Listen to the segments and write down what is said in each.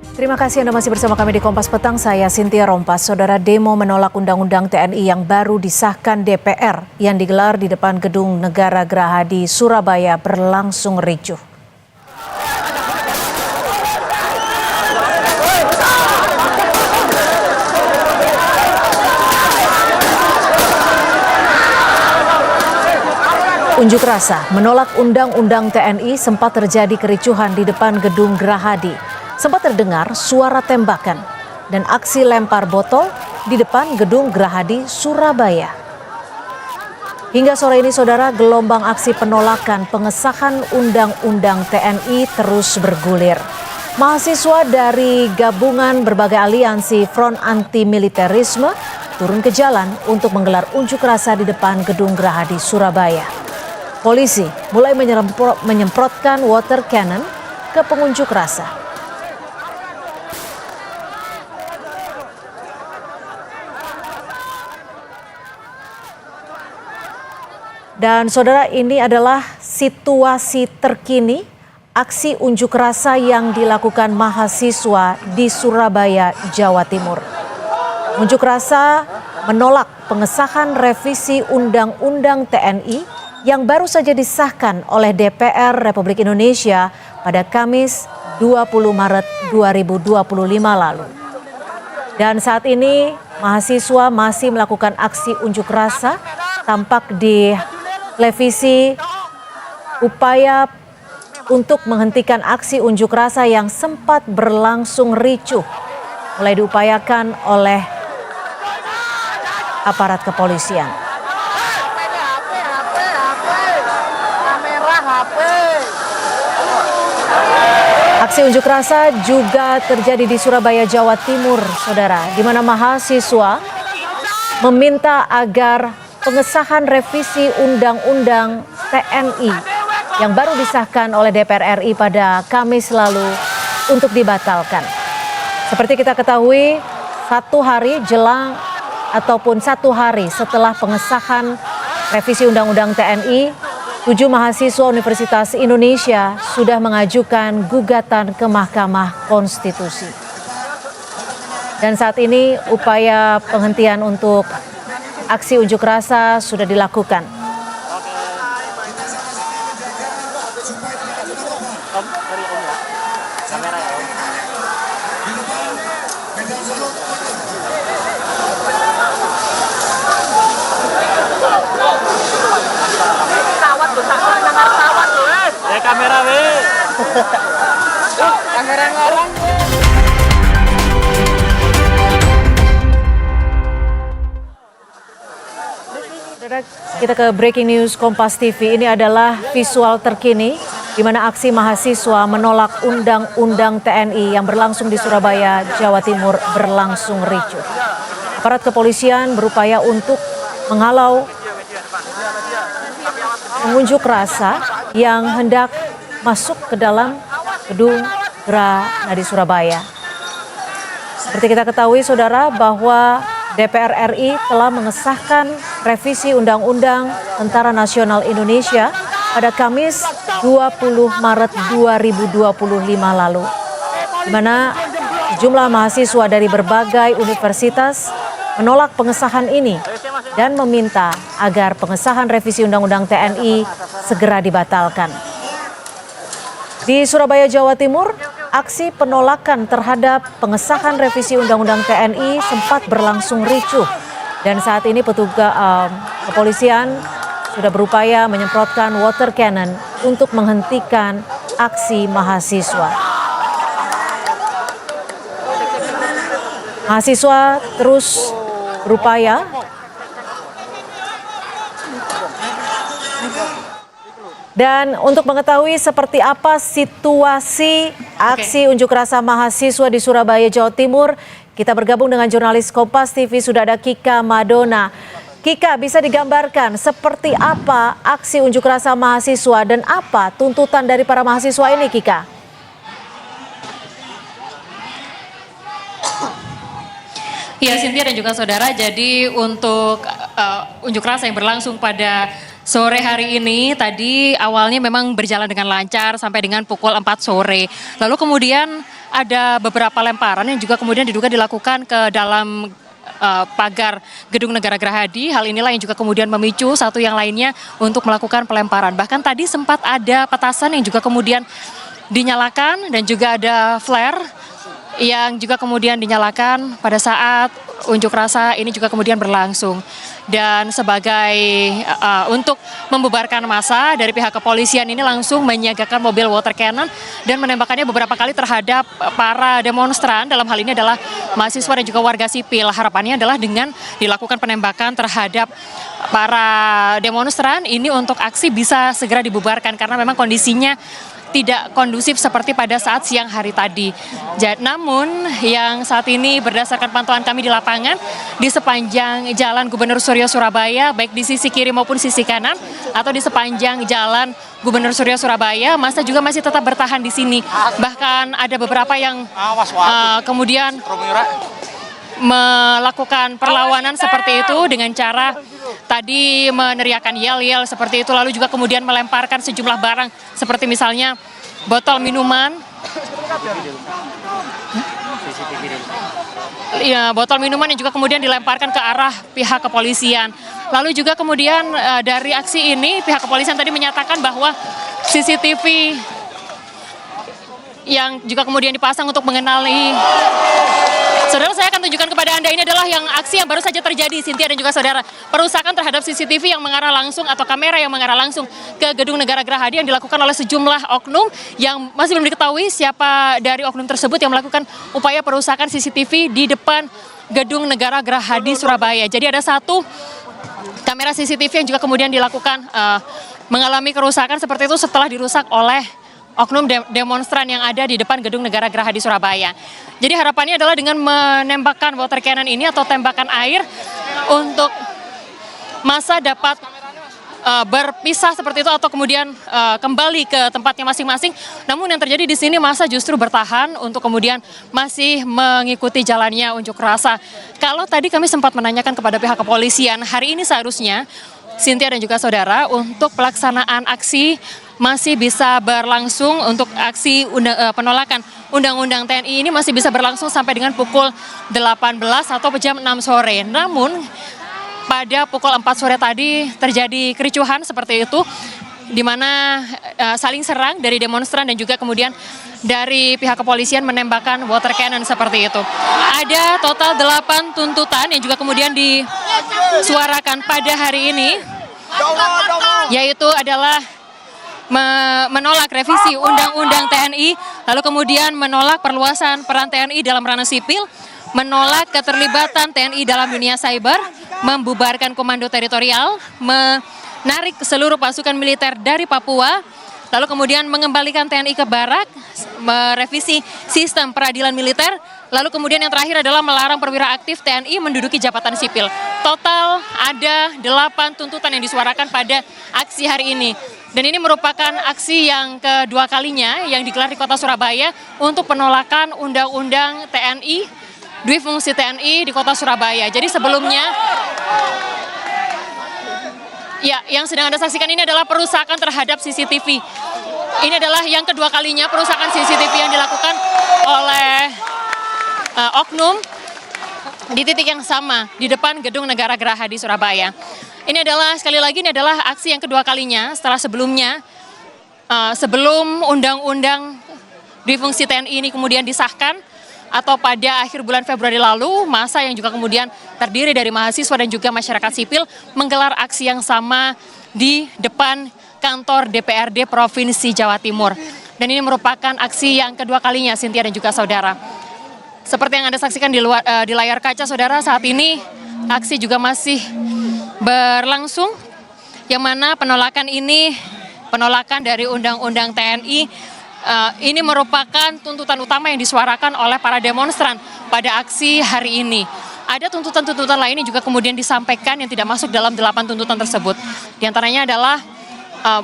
Terima kasih Anda masih bersama kami di Kompas Petang. Saya Cynthia Rompas. Saudara, demo menolak Undang-Undang TNI yang baru disahkan DPR yang digelar di depan Gedung Negara Geraha di Surabaya berlangsung ricuh. Unjuk rasa menolak Undang-Undang TNI sempat terjadi kericuhan di depan Gedung Gerahadi. Sempat terdengar suara tembakan dan aksi lempar botol di depan Gedung Gerahadi Surabaya. Hingga sore ini, saudara, gelombang aksi penolakan pengesahan Undang-Undang TNI terus bergulir. Mahasiswa dari gabungan berbagai aliansi Front Anti Militerisme turun ke jalan untuk menggelar unjuk rasa di depan Gedung Gerahadi Surabaya. Polisi mulai menyemprotkan water cannon ke pengunjuk rasa. Dan saudara, ini adalah situasi terkini aksi unjuk rasa yang dilakukan mahasiswa di Surabaya, Jawa Timur. Unjuk rasa menolak pengesahan revisi Undang-Undang TNI yang baru saja disahkan oleh DPR Republik Indonesia pada Kamis 20 Maret 2025 lalu. Dan saat ini mahasiswa masih melakukan aksi unjuk rasa. Tampak di televisi upaya untuk menghentikan aksi unjuk rasa yang sempat berlangsung ricuh mulai diupayakan oleh aparat kepolisian. Aksi unjuk rasa juga terjadi di Surabaya, Jawa Timur, saudara, di mana mahasiswa meminta agar pengesahan revisi Undang-Undang TNI yang baru disahkan oleh DPR RI pada Kamis lalu untuk dibatalkan. Seperti kita ketahui, satu hari setelah pengesahan revisi Undang-Undang TNI, 7 mahasiswa Universitas Indonesia sudah mengajukan gugatan ke Mahkamah Konstitusi. Dan saat ini upaya penghentian untuk aksi unjuk rasa sudah dilakukan. Kamera kamera ngarang. Kita ke breaking news Kompas TV. Ini adalah visual terkini di mana aksi mahasiswa menolak Undang-Undang TNI yang berlangsung di Surabaya, Jawa Timur berlangsung ricuh. Aparat kepolisian berupaya untuk menghalau pengunjuk rasa yang hendak masuk ke dalam Gedung Geraha di Surabaya. Seperti kita ketahui, saudara, bahwa DPR RI telah mengesahkan revisi Undang-Undang Tentara Nasional Indonesia pada Kamis 20 Maret 2025 lalu, di mana sejumlah mahasiswa dari berbagai universitas menolak pengesahan ini dan meminta agar pengesahan revisi Undang-Undang TNI segera dibatalkan. Di Surabaya, Jawa Timur, aksi penolakan terhadap pengesahan revisi Undang-Undang TNI sempat berlangsung ricuh. Dan saat ini petugas kepolisian sudah berupaya menyemprotkan water cannon untuk menghentikan aksi mahasiswa. Mahasiswa terus berupaya dan untuk mengetahui seperti apa situasi aksi unjuk rasa mahasiswa di Surabaya, Jawa Timur, kita bergabung dengan jurnalis Kompas TV, sudah ada Kika Madona. Kika, bisa digambarkan seperti apa aksi unjuk rasa mahasiswa dan apa tuntutan dari para mahasiswa ini, Kika? Ya, Cynthia dan juga saudara, jadi untuk unjuk rasa yang berlangsung pada sore hari ini tadi awalnya memang berjalan dengan lancar sampai dengan pukul 4 sore. Lalu kemudian ada beberapa lemparan yang juga kemudian diduga dilakukan ke dalam pagar Gedung Negara Gerahadi. Hal inilah yang juga kemudian memicu satu yang lainnya untuk melakukan pelemparan. Bahkan tadi sempat ada petasan yang juga kemudian dinyalakan dan juga ada flare yang juga kemudian dinyalakan pada saat unjuk rasa ini juga kemudian berlangsung. Dan sebagai untuk membubarkan massa dari pihak kepolisian ini langsung menyiagakan mobil water cannon dan menembakkannya beberapa kali terhadap para demonstran. Dalam hal ini adalah mahasiswa dan juga warga sipil. Harapannya adalah dengan dilakukan penembakan terhadap para demonstran ini untuk aksi bisa segera dibubarkan karena memang kondisinya tidak kondusif seperti pada saat siang hari tadi. Namun yang saat ini berdasarkan pantauan kami di lapangan di sepanjang Jalan Gubernur Suryo Surabaya, baik di sisi kiri maupun sisi kanan atau di sepanjang Jalan Gubernur Suryo Surabaya, massa juga masih tetap bertahan di sini. Bahkan ada beberapa yang kemudian melakukan perlawanan seperti itu dengan cara tadi meneriakan yel-yel seperti itu, lalu juga kemudian melemparkan sejumlah barang seperti misalnya botol minuman. Ya, botol minuman yang juga kemudian dilemparkan ke arah pihak kepolisian. Lalu juga kemudian dari aksi ini pihak kepolisian tadi menyatakan bahwa CCTV yang juga kemudian dipasang untuk mengenali. Saudara, saya akan tunjukkan kepada Anda, ini adalah yang aksi yang baru saja terjadi, Cynthia dan juga saudara. Perusakan terhadap CCTV yang mengarah langsung atau kamera yang mengarah langsung ke Gedung Negara Gerahadi yang dilakukan oleh sejumlah oknum yang masih belum diketahui siapa dari oknum tersebut yang melakukan upaya perusakan CCTV di depan Gedung Negara Gerahadi Surabaya. Jadi ada satu kamera CCTV yang juga kemudian dilakukan mengalami kerusakan seperti itu setelah dirusak oleh oknum demonstran yang ada di depan Gedung Negara Gerahadi Surabaya. Jadi harapannya adalah dengan menembakkan water cannon ini atau tembakan air untuk massa dapat berpisah seperti itu atau kemudian kembali ke tempatnya masing-masing. Namun yang terjadi di sini massa justru bertahan untuk kemudian masih mengikuti jalannya unjuk rasa. Kalau tadi kami sempat menanyakan kepada pihak kepolisian, hari ini seharusnya Cynthia dan juga saudara untuk pelaksanaan aksi masih bisa berlangsung untuk aksi penolakan Undang-Undang TNI ini masih bisa berlangsung sampai dengan pukul 18 atau jam 6 sore. Namun pada pukul 4 sore tadi terjadi kericuhan seperti itu di mana saling serang dari demonstran dan juga kemudian dari pihak kepolisian menembakkan water cannon seperti itu. Ada total 8 tuntutan yang juga kemudian disuarakan pada hari ini, yaitu adalah menolak revisi Undang-Undang TNI, lalu kemudian menolak perluasan peran TNI dalam ranah sipil, menolak keterlibatan TNI dalam dunia cyber, membubarkan komando teritorial, menarik seluruh pasukan militer dari Papua, lalu kemudian mengembalikan TNI ke barak, merevisi sistem peradilan militer, lalu kemudian yang terakhir adalah melarang perwira aktif TNI menduduki jabatan sipil. Total ada 8 tuntutan yang disuarakan pada aksi hari ini. Dan ini merupakan aksi yang kedua kalinya yang digelar di kota Surabaya untuk penolakan Undang-Undang TNI, Dwi Fungsi TNI di kota Surabaya. Jadi sebelumnya, ya, yang sedang Anda saksikan ini adalah perusakan terhadap CCTV. Ini adalah yang kedua kalinya perusakan CCTV yang dilakukan oleh oknum di titik yang sama di depan Gedung Negara Gerahadi Surabaya. Ini adalah sekali lagi ini adalah aksi yang kedua kalinya setelah sebelumnya sebelum Undang-Undang Dwi Fungsi TNI ini kemudian disahkan atau pada akhir bulan Februari lalu, massa yang juga kemudian terdiri dari mahasiswa dan juga masyarakat sipil menggelar aksi yang sama di depan kantor DPRD Provinsi Jawa Timur. Dan ini merupakan aksi yang kedua kalinya, Cynthia dan juga saudara. Seperti yang Anda saksikan di layar kaca, saudara, saat ini aksi juga masih berlangsung, yang mana penolakan dari Undang-Undang TNI ini merupakan tuntutan utama yang disuarakan oleh para demonstran pada aksi hari ini. Ada tuntutan-tuntutan lain yang juga kemudian disampaikan yang tidak masuk dalam 8 tuntutan tersebut. Di antaranya adalah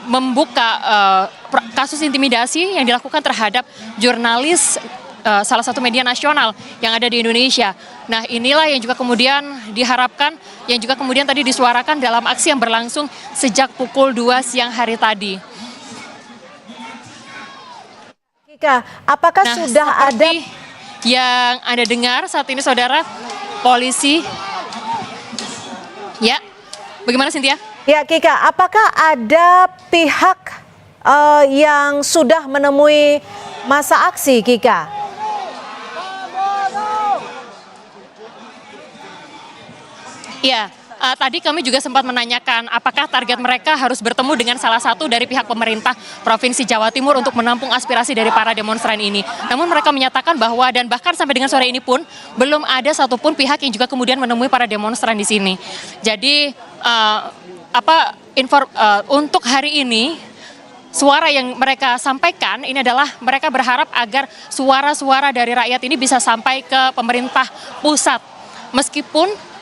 membuka kasus intimidasi yang dilakukan terhadap jurnalis salah satu media nasional yang ada di Indonesia. Nah, inilah yang juga kemudian diharapkan, yang juga kemudian tadi disuarakan dalam aksi yang berlangsung sejak pukul 2 siang hari tadi. Kika, apakah sudah ada yang Anda dengar saat ini, saudara, polisi? Ya, bagaimana Cynthia? Ya, Kika, apakah ada pihak yang sudah menemui masa aksi, Kika? Ya, tadi kami juga sempat menanyakan apakah target mereka harus bertemu dengan salah satu dari pihak pemerintah Provinsi Jawa Timur untuk menampung aspirasi dari para demonstran ini. Namun mereka menyatakan bahwa, dan bahkan sampai dengan sore ini pun belum ada satupun pihak yang juga kemudian menemui para demonstran di sini. Jadi untuk hari ini suara yang mereka sampaikan ini adalah mereka berharap agar suara-suara dari rakyat ini bisa sampai ke pemerintah pusat. Meskipun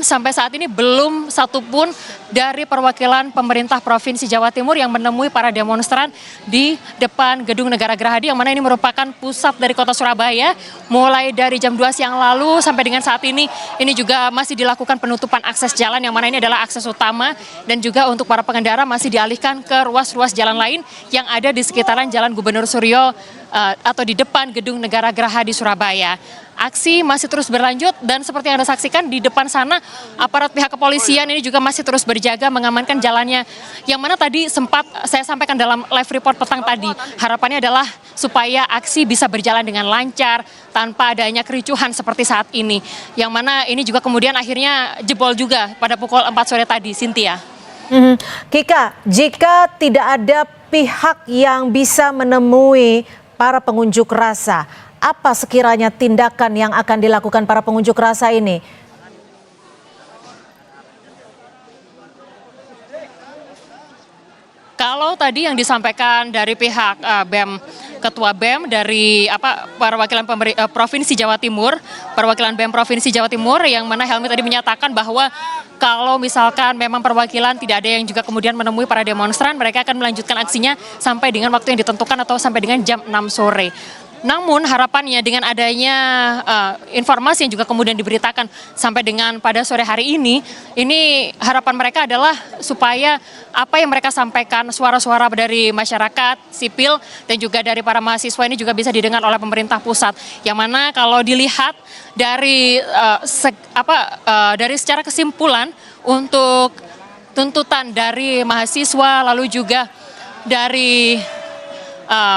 sampai saat ini belum satupun dari perwakilan pemerintah Provinsi Jawa Timur yang menemui para demonstran di depan Gedung Negara Gerahadi, yang mana ini merupakan pusat dari kota Surabaya. Mulai dari jam 2 siang lalu sampai dengan saat ini juga masih dilakukan penutupan akses jalan, yang mana ini adalah akses utama, dan juga untuk para pengendara masih dialihkan ke ruas-ruas jalan lain yang ada di sekitaran Jalan Gubernur Suryo atau di depan Gedung Negara Gerahadi Surabaya. Aksi masih terus berlanjut, dan seperti yang Anda saksikan di depan sana, aparat pihak kepolisian ini juga masih terus berjaga mengamankan jalannya, yang mana tadi sempat saya sampaikan dalam live report petang tadi. Harapannya adalah supaya aksi bisa berjalan dengan lancar tanpa adanya kericuhan seperti saat ini, yang mana ini juga kemudian akhirnya jebol juga pada pukul 4 sore tadi, Cynthia. Kika, jika tidak ada pihak yang bisa menemui para pengunjuk rasa, apa sekiranya tindakan yang akan dilakukan para pengunjuk rasa ini? Kalau tadi yang disampaikan dari pihak BEM, Ketua BEM dari perwakilan Provinsi Jawa Timur, perwakilan BEM Provinsi Jawa Timur, yang mana Helmi tadi menyatakan bahwa kalau misalkan memang perwakilan tidak ada yang juga kemudian menemui para demonstran, mereka akan melanjutkan aksinya sampai dengan waktu yang ditentukan atau sampai dengan jam 6 sore. Namun harapannya dengan adanya informasi yang juga kemudian diberitakan sampai dengan pada sore hari ini harapan mereka adalah supaya apa yang mereka sampaikan, suara-suara dari masyarakat sipil dan juga dari para mahasiswa ini juga bisa didengar oleh pemerintah pusat. Yang mana kalau dilihat dari dari secara kesimpulan untuk tuntutan dari mahasiswa lalu juga dari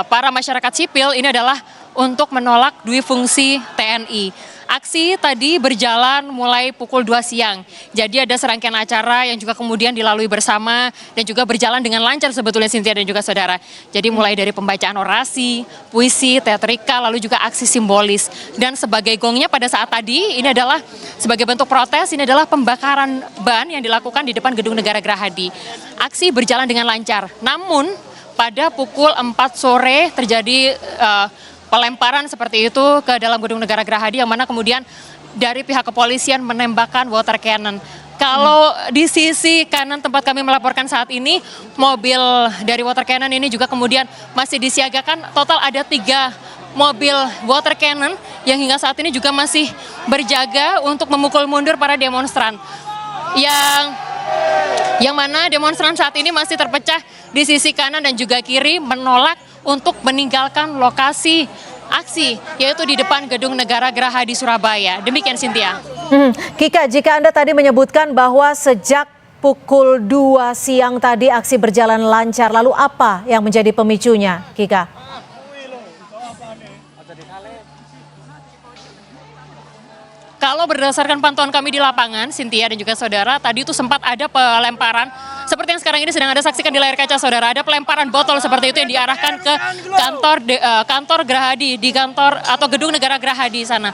para masyarakat sipil ini adalah untuk menolak dui fungsi TNI. Aksi tadi berjalan mulai pukul 2 siang. Jadi ada serangkaian acara yang juga kemudian dilalui bersama dan juga berjalan dengan lancar sebetulnya, Cynthia dan juga saudara. Jadi mulai dari pembacaan orasi, puisi, teatrika, lalu juga aksi simbolis. Dan sebagai gongnya pada saat tadi ini adalah sebagai bentuk protes, ini adalah pembakaran ban yang dilakukan di depan Gedung Negara Gerahadi. Aksi berjalan dengan lancar. Namun pada pukul 4 sore terjadi pelemparan seperti itu ke dalam Gedung Negara Gerahadi, yang mana kemudian dari pihak kepolisian menembakkan water cannon. Kalau di sisi kanan tempat kami melaporkan saat ini, mobil dari water cannon ini juga kemudian masih disiagakan. Total ada 3 mobil water cannon yang hingga saat ini juga masih berjaga untuk memukul mundur para demonstran. Yang mana demonstran saat ini masih terpecah di sisi kanan dan juga kiri menolak untuk meninggalkan lokasi aksi, yaitu di depan Gedung Negara Gerahadi Surabaya. Demikian, Cynthia. Kika, jika Anda tadi menyebutkan bahwa sejak pukul 2 siang tadi aksi berjalan lancar, lalu apa yang menjadi pemicunya, Kika? Kalau berdasarkan pantauan kami di lapangan, Cynthia dan juga saudara, tadi itu sempat ada pelemparan, seperti yang sekarang ini sedang Anda saksikan di layar kaca saudara, ada pelemparan botol seperti itu yang diarahkan ke kantor Gerahadi, di kantor atau Gedung Negara Gerahadi sana.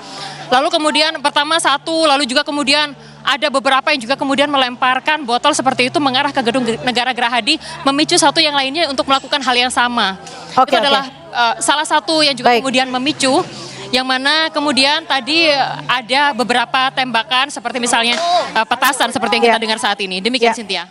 Lalu kemudian pertama satu, lalu juga kemudian ada beberapa yang juga kemudian melemparkan botol seperti itu mengarah ke Gedung Negara Gerahadi, memicu satu yang lainnya untuk melakukan hal yang sama. Itu adalah salah satu yang juga kemudian memicu, yang mana kemudian tadi ada beberapa tembakan seperti misalnya petasan seperti yang kita dengar saat ini. Demikian, Cynthia.